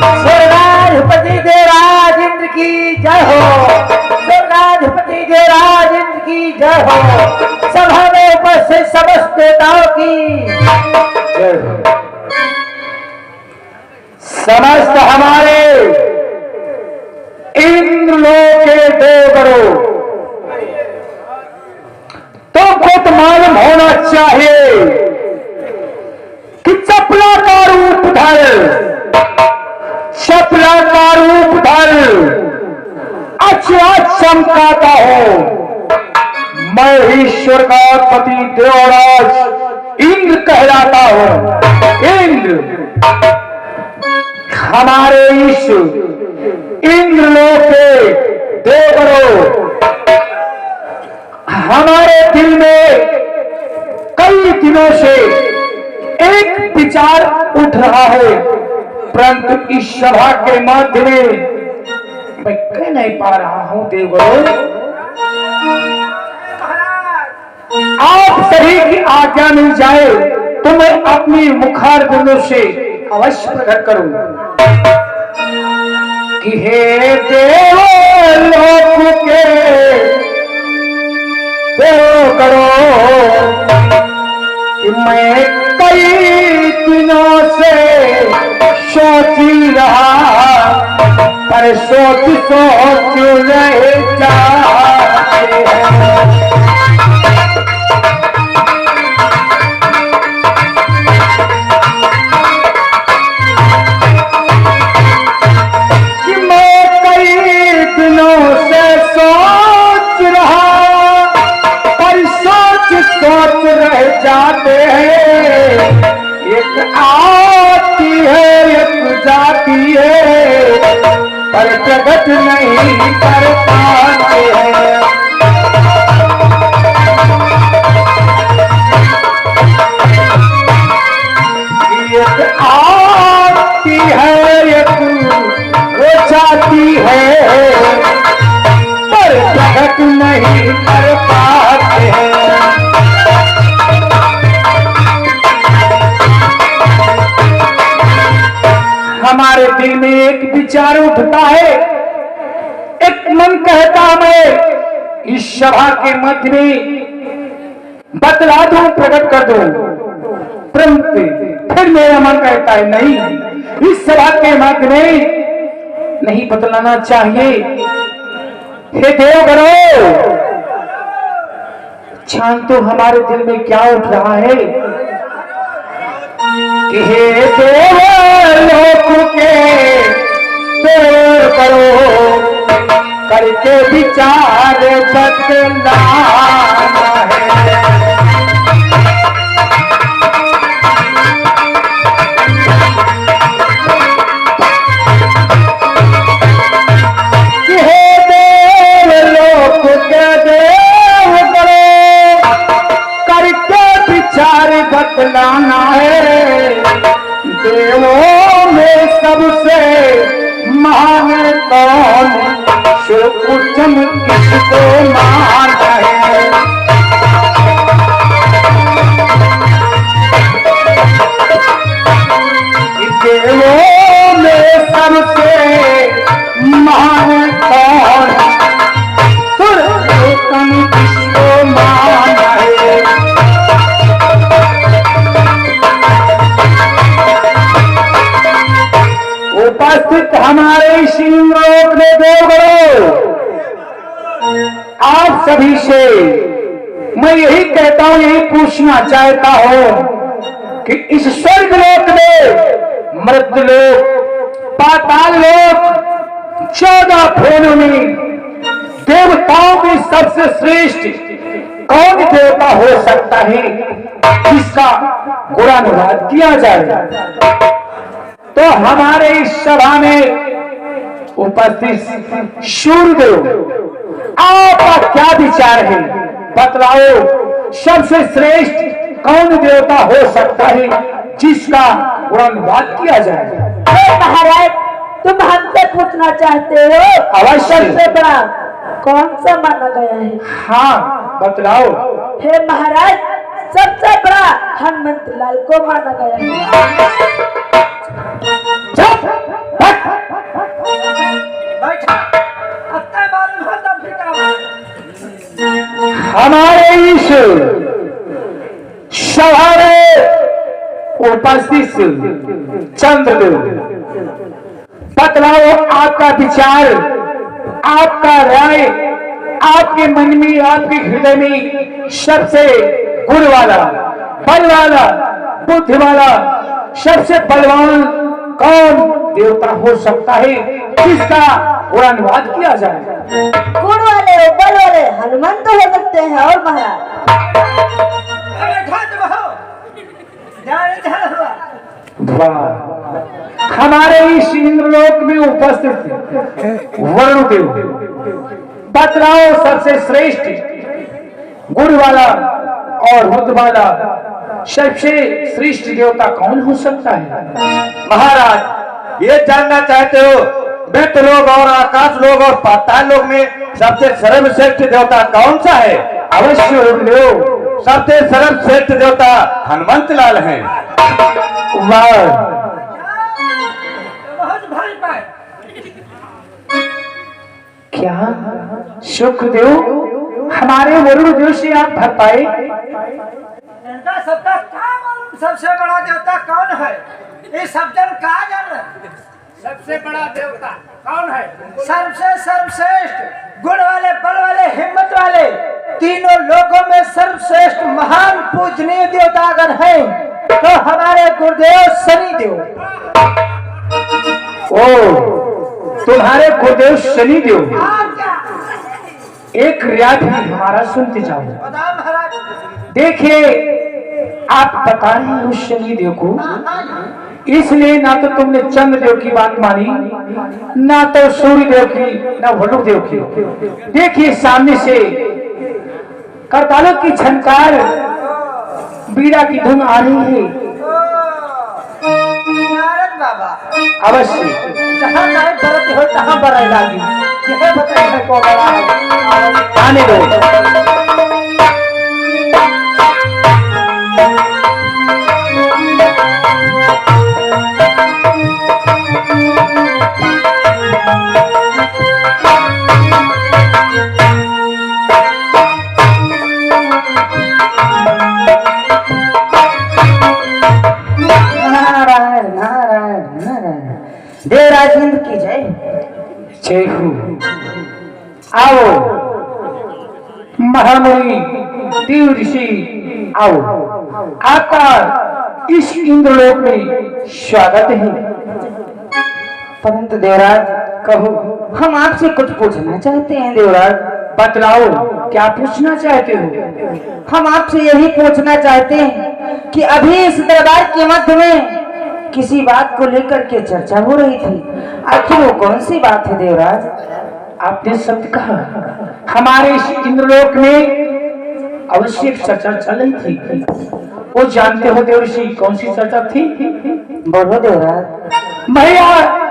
स्वर्गाधिपति देवराज इंद्र की जय हो। स्वर्गाधिपति देवराज इंद्र की जय हो। सभा में उपस्थित समस्त देवताओं की जय हो। समस्त हमारे इंद्रलोक के देवगणों, तुमको तो मालूम होना चाहिए कि चपला का रूप धर, चपला का रूप धर अच्छा चमकाता हो। मैं ही स्वर्गाधिपति देवराज इंद्र कहलाता हूं। इंद्र हमारे इस इंद्रलोक के देवगणों, हमारे दिल में कई दिनों से एक विचार उठ रहा है, परंतु इस सभा के माध्यम में मैं कह नहीं पा रहा हूं। देवगणों, आप सभी की आज्ञा मिल जाए तो मैं अपनी मुखार बिंदु से अवश्य प्रकट करूं कि हे देवलोक के देवगणों, मैं कई दिनों से सोची रहा, पर सोच सोच रह जाते हैं। कि मैं कई दिनों से सोच रहा, पर सोच सोच रह जाते हैं। एक आती है एक जाती है, पर प्रकट नहीं कर पाते हैं। एक आती है एक जाती है, पर प्रकट नहीं कर पाते हैं। हमारे दिल में एक विचार उठता है, एक मन कहता मैं इस सभा के मध्य में बतला दूं, प्रकट कर दूं, परंतु फिर मेरा मन कहता है नहीं, इस सभा के मध्य में नहीं बतलाना चाहिए। हे देवगणों, जान तो हमारे दिल में क्या उठ रहा है कि हे देवलोक के देवगणों, करके विचार बदलाना है। बतलाना है। देवों में सबसे महान कौन, उच्चम किसको माना है। देवों में सबसे महान कौन, उच्चम किसको माना है। उपस्थित हमारे इंद्रलोक में देवगणों, आप सभी से मैं यही कहता हूं, यही पूछना चाहता हूं कि इस स्वर्गलोक में, मृत्युलोक, पाताल लोक, 14 भुवनों में देवताओं की सबसे श्रेष्ठ कौन देवता हो सकता है जिसका गुणानुवाद किया जाए। तो हमारे इस सभा में उपस्थित सूर्यदेव, आपका क्या विचार है, बतलाओ। सबसे श्रेष्ठ कौन देवता हो सकता है जिसका गुणानुवाद किया जाए। महाराज, तुम हमसे पूछना चाहते हो अवश्य। सबसे बड़ा कौन सा माना गया है? हाँ, बतलाओ। हे महाराज, सबसे बड़ा हनुमंत लाल को माना गया है। चुप! उपस्थित चंद्रदेव, बतलाओ आपका विचार, आपका राय, आपके मन में, आपके हृदय में सबसे गुण वाला, बल वाला, बुद्धि वाला, सबसे बलवान कौन देवता हो सकता है जिसका गुणानुवाद किया जाए? गुण वाले बल वाले हनुमान तो हो सकते हैं। और महाराज वाह, हमारे इस इंद्रलोक में उपस्थित वरुणदेव, बतलाओ सबसे श्रेष्ठ गुण वाला और बुद्ध वाला सबसे श्रेष्ठ देवता कौन हो सकता है? महाराज ये जानना चाहते हो मृत लोग और आकाश लोग और पाताल लोग में सबसे सर्वश्रेष्ठ देवता कौन सा है? अवश्य वरुणदेव, सबसे सर्वश्रेष्ठ देवता हनुमंत लाल हैं। वाह, क्या शुक्रदेव, हमारे वरुण देव से आप भर पाए? सबसे बड़ा देवता कौन है? ये सब जन कहा जान सबसे बड़ा देवता कौन है? सबसे सर्वश्रेष्ठ गुण वाले, बल वाले, हिम्मत वाले, तीनों लोगों में सर्वश्रेष्ठ महान पूजनीय देवता अगर है तो हमारे गुरुदेव शनिदेव। ओ, तुम्हारे गुरुदेव शनिदेव, एक रिया भी हमारा सुनते जाओ। देखिए, आप बता रहे हैं उस शनिदेव को, इसलिए ना तो तुमने चंद्रदेव की बात मानी, ना तो सूर्यदेव की, ना वरुणदेव की। देखिए सामने से करतालों की झनकार, बीड़ा की धुन आ रही है। नारद बाबा अवश्य जहाँ जाए बरत हो तहाँ बराई लागी। यह बताइए को बड़ा है आने दो। नारायण नारायण नारायण। देवराज इंद्र की जय। जय हो। आओ महामुनि देव ऋषि, आओ, आपका इस इंद्रलोक में स्वागत है। परंतु देवराज कहो, हम आपसे कुछ पूछना चाहते हैं। देवराज बतलाओ, क्या पूछना चाहते हो? हम आपसे यही पूछना चाहते हैं कि अभी इस दरबार के मध्य में किसी बात को लेकर के चर्चा हो रही थी, आखिर वो कौन सी बात है? देवराज आपने सत्य कहा, हमारे इस इंद्रलोक में अवश्य एक चर्चा चल रही थी। वो जानते हो देवर्षि कौन सी चर्चा थी? बोलो देवराज। मैं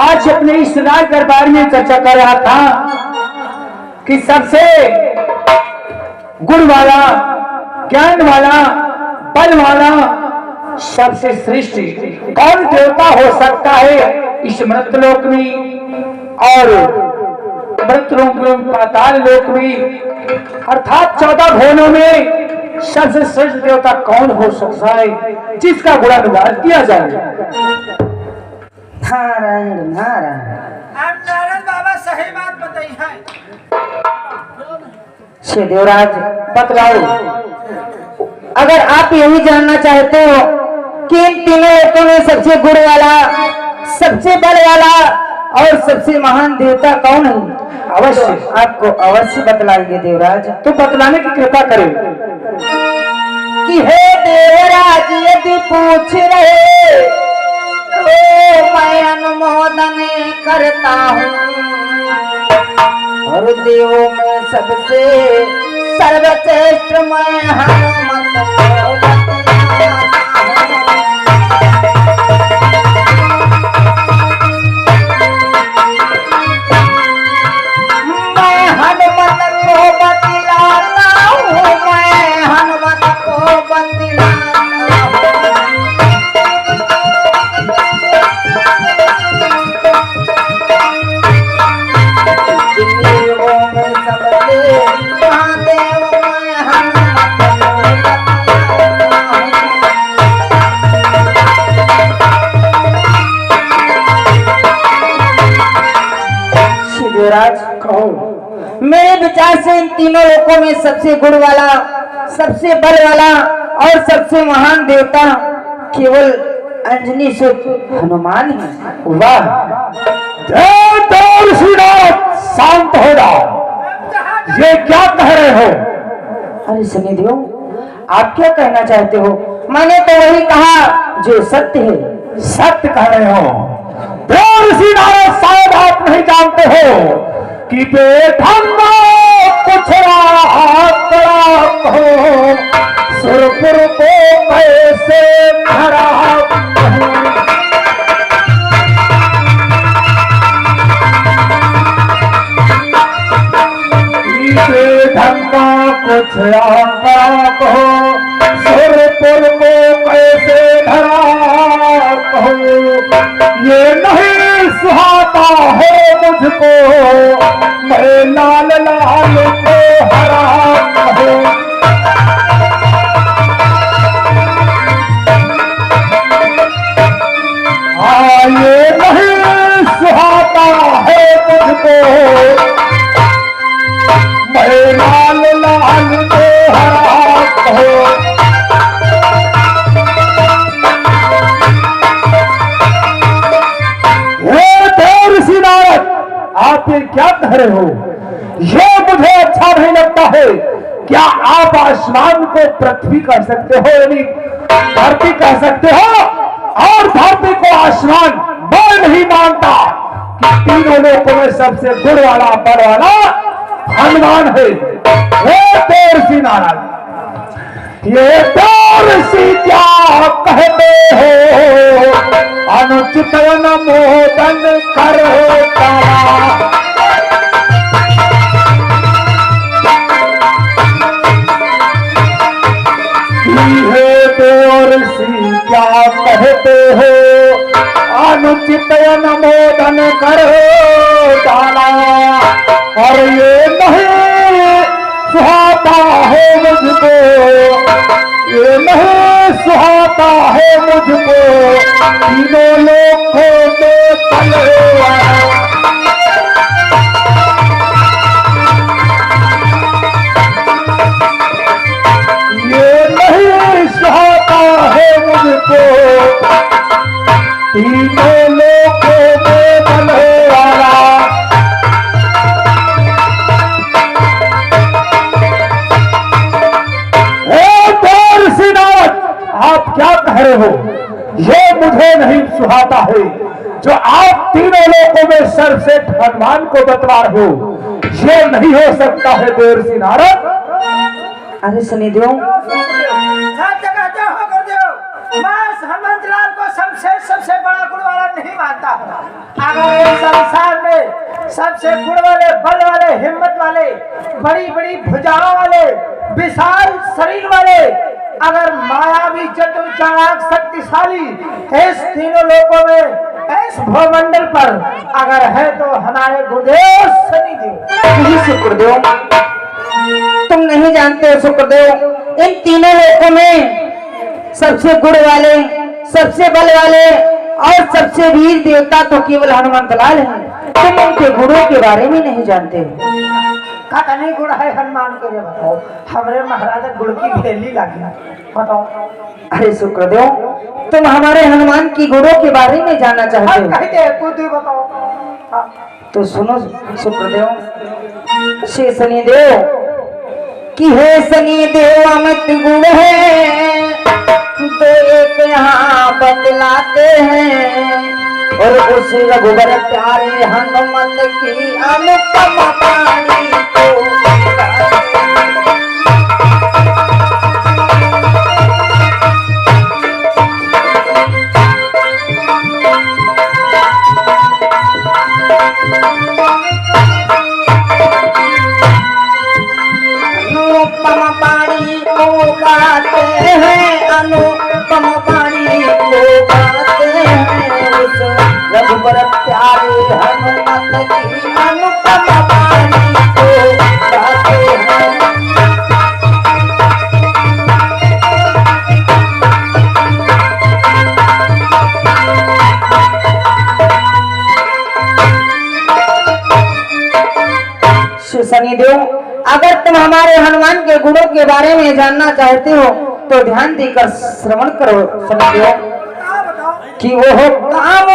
आज अपने इस राज दरबार में चर्चा कर रहा था कि सबसे गुण वाला, ज्ञान वाला, बल वाला, सबसे श्रेष्ठ कौन देवता हो सकता है इस मृतलोक में और मृतलोक में, पाताल लोक में, अर्थात 14 भुवनों में सबसे श्रेष्ठ देवता कौन हो सकता है जिसका गुणानुवाद किया जाए? नारायण नारायण। आप नारायण बाबा सही बात बताई है। श्री देवराज बतलाओ। अगर आप यही जानना चाहते हो कि इन तीनों लोगों में सबसे गुण वाला, सबसे बल वाला और सबसे महान देवता कौन है, अवश्य आपको अवश्य बतलाएंगे देवराज। तो बतलाने की कृपा करें। कि हे देवराज यदि पूछ रहे तो मैं अनुमोदन करता हूँ, और देवों में सबसे सर्वश्रेष्ठ मैं हनुमत को बतलाता हूँ। मैं हनुमत को बतलाता हूँ, मैं हनुमत को बतलाता हूँ। देवों में सबसे महादेव मैं हनुमत को बतलाता हूँ। महाराज कहो। मेरे विचार से इन तीनों लोकों में सबसे गुण वाला, सबसे बल वाला और सबसे महान देवता केवल अंजनी से हनुमान है। वाह, जय देव श्री नाथ, शांत हो जाओ। ये क्या कह रहे हो? अरे शनिदेव, आप क्या कहना चाहते हो? मैंने तो वही कहा जो सत्य है। सत्य कह रहे हो? देव श्री नाथ, शायद आप नहीं जानते हो कि बेढंगा कुछ रात हो, सुरपुर को कैसे भरा बेढंगा कुछ रात हो, सुरपुर को कैसे धरा कहो। ये नहीं सुहाता हो मुझको, मैं लाल लाल को हरा कहो। ये नहीं सुहाता है मुझको, मैं लाल लाल को हरा कहो। आप ये क्या कह रहे हो? ये मुझे अच्छा नहीं लगता है। क्या आप आसमान को पृथ्वी कह सकते हो, यानी धरती कह सकते हो, और धरती को आसमान? मैं नहीं मानता कि तीनों लोगों में सबसे गुण वाला, बल वाला हनुमान है। वो तुलसी नारायण, ये तुलसी क्या कहते हो? अनुचित अनुमोदन करो तारा। तुलसी क्या कहते हो? अनुचित अनुमोदन करो तारा। और ये नहीं सुहाता है मुझको, ये नहीं सुहाता है मुझको, तीनों लोगों में तलवार। ये नहीं सुहाता है मुझको, तीनों लोगों में तलवार। आप क्या कह रहे हो? ये मुझे नहीं सुहाता है जो आप तीनों लोगों में सर्वश्रेष्ठ हनुमान को बतला रहे हो। ये नहीं हो सकता है देवर्षि नारद। अरे शनिदेव, सब जगह जो हो कर दो, मैं हनुमंत लाल को सबसे बड़ा गुण वाला नहीं मानता हूँ। अगर इस संसार में सबसे गुण वाले, बल वाले, हिम्मत वाले, बड़ी बड़ी भुजाओं वाले, विशाल शरीर वाले, अगर मायावी, जटिल, चालाक, शक्तिशाली इस तीनों लोगों में, इस भूमंडल पर अगर है तो हमारे गुरुदेव शनिदेव। शुक्रदेव, तुम नहीं जानते हो शुक्रदेव, इन तीनों लोगों में सबसे गुण वाले, सबसे बल वाले और सबसे वीर देवता तो केवल हनुमंत लाल हैं। तुम उनके गुणों के बारे में नहीं जानते हो। कतनी गुण है हनुमान के? बताओ, हमारे महाराज गुण की भेली लगी, बताओ। अरे शुक्रदेव, तुम हमारे हनुमान की गुणों के बारे में जानना चाहते हो? कहते कुछ बताओ। तो सुनो शुक्रदेव, श्री शनिदेव कि हे शनिदेव अमित गुण है, तो एक यहाँ बतलाते हैं, और उस रघुबर प्यारे हनुमंत की अनुपम वाणी को अनुपम वाणी को गाते हैं, अनुपम वाणी को गाते हैं, उस रघुबर प्यारे हनुमंत की अनुपम वाणी को गाते हैं। शनिदेव, अगर तुम हमारे हनुमान के गुणों के बारे में जानना चाहते हो तो ध्यान देकर श्रवण करो शनिदेव कि वो काम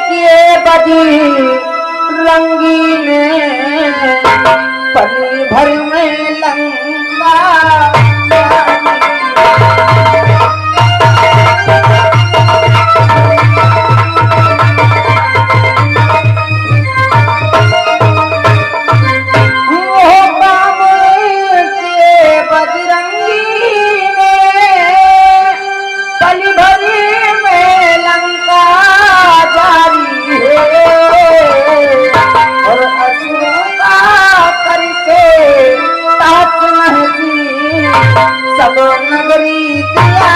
किए बजी रंगीन पली भर में लंका सब नगरी दिया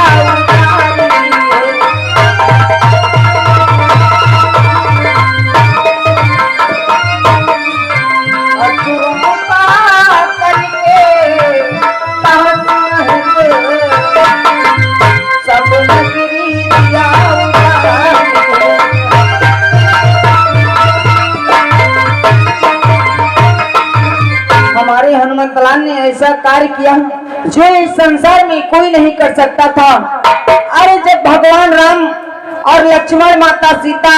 सब नगरी दिया हमारे हनुमंत लाल ने ऐसा कार्य किया जो इस संसार में कोई नहीं कर सकता था। अरे जब भगवान राम और लक्ष्मण माता सीता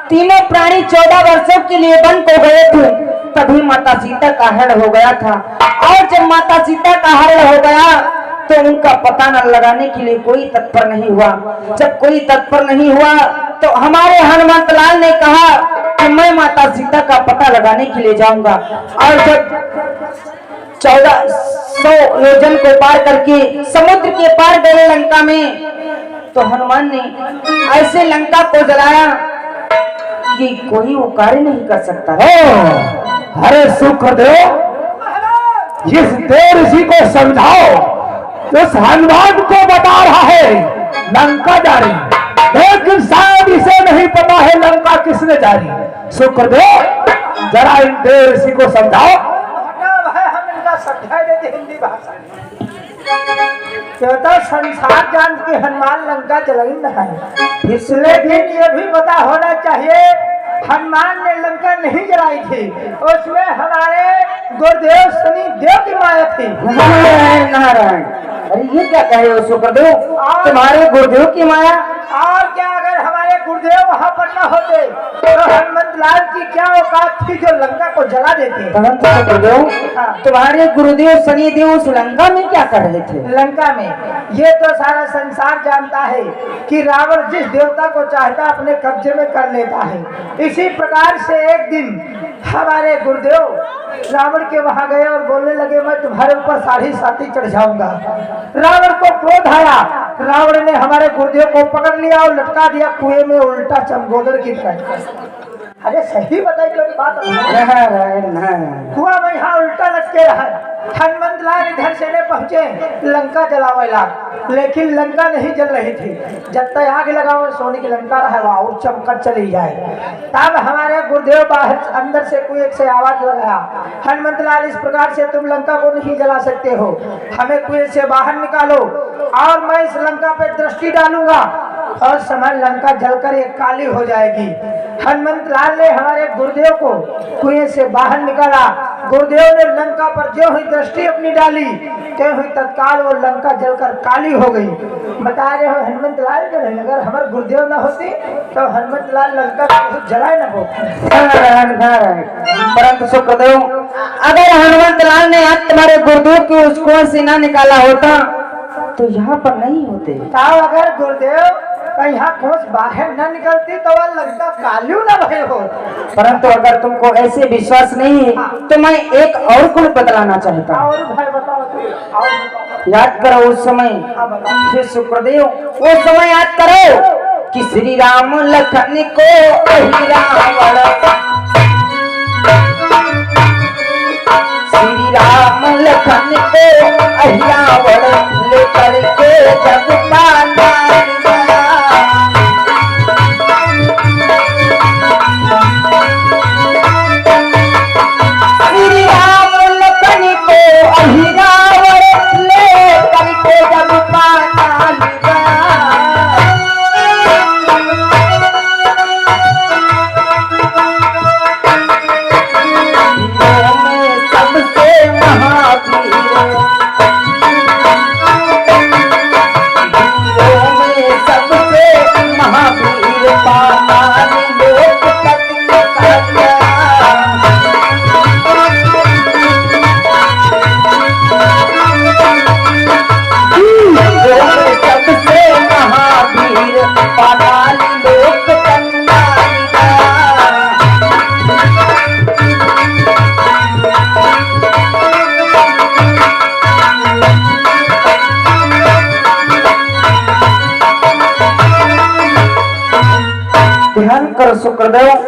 तीनों प्राणी 14 वर्षों के लिए वन को गए थे, तभी माता सीता का हरण हो गया था। और जब माता सीता का हरण हो गया तो उनका पता न लगाने के लिए कोई तत्पर नहीं हुआ। जब कोई तत्पर नहीं हुआ तो हमारे हनुमंत लाल ने कहा कि मैं माता सीता का पता लगाने के लिए जाऊंगा। और जब 1400 योजन को पार करके समुद्र के पार गए लंका में, तो हनुमान ने ऐसे लंका को जलाया कि कोई वो कार्य नहीं कर सकता है। अरे सुखदेव, इस देव ऋषि को समझाओ, उस हनुमान को बता रहा है लंका जा रही, लेकिन शायद इसे नहीं पता है लंका किसने जा रही। सुखदेव, जरा इन देव ऋषि को समझाओ। समझाई देते हिंदी भाषा तो संसार जान के हनुमान लंका चलाई न है, इसलिए ये भी पता होना चाहिए हनुमान ने लंका नहीं जलाई थी, उसमें हमारे गुरुदेव शनि देव की माया थी। नारायण, अरे ये क्या कहे हो सुखदेव, तुम्हारे गुरुदेव की माया? और क्या, अगर हमारे गुरुदेव वहाँ पर न होते तो हनुमंत लाल की क्या औकात थी जो लंका को जला देते। परंतु सुखदेव, तुम्हारे गुरुदेव शनिदेव उस लंका में क्या कर रहे थे? लंका में ये तो सारा संसार जानता है कि रावण जिस देवता को चाहता अपने कब्जे में कर लेता है। इसी प्रकार से एक दिन हमारे गुरुदेव रावण के वहां गए और बोलने लगे मैं तुम्हारे ऊपर 7.5 चढ़ जाऊंगा। रावण को क्रोध आया, रावण ने हमारे गुरुदेव को पकड़ लिया और लटका दिया कुएं में, उल्टा चमगोदर की तरह। अरे सही बताई तो बात, कुआ में यहाँ उल्टा लटके रहा। हनुमंत लाल इधर से ने पहुंचे लंका जलावेला, लेकिन लंका नहीं जल रही थी। जब तक आग लगाओ सोने की लंका रहा और चमकत चली जाए। तब हमारे गुरुदेव बाहर अंदर से कुएं से आवाज लगाया, हनुमंत लाल इस प्रकार से तुम लंका को नहीं जला सकते हो, हमें कुएं से बाहर निकालो और मैं इस लंका पे दृष्टि डालूंगा और समय लंका जलकर एक काली हो जाएगी। हनुमंत लाल ने हमारे गुरुदेव को कुएं से बाहर निकाला। गुरुदेव ने लंका पर जो हुई दृष्टि अपनी डाली, तो हुई तत्काल वो लंका जलकर काली हो गई। बता रहे हो हनुमंत लाल जल, अगर हमारे गुरुदेव न होते तो हनुमंत लाल लंका को जलाए न हो। परंतु सुखदेव, अगर हनुमंत लाल ने आज तुम्हारे गुरुदेव को उस कुएं से न निकाला होता तो यहाँ पर नहीं होते। अगर गुरुदेव यहाँ खोज बाहर न निकलती तो वह लंका कालू न भय हो। परंतु अगर तुमको ऐसे विश्वास नहीं है तो मैं एक और गुण बतलाना चाहता हूँ। और भाई बताओ, याद करो उस समय, श्री सुखदेव उस समय याद करो कि श्री राम लखन को श्री राम लखन को अहिरावण लेकर के जग पाना सबसे सुखदेव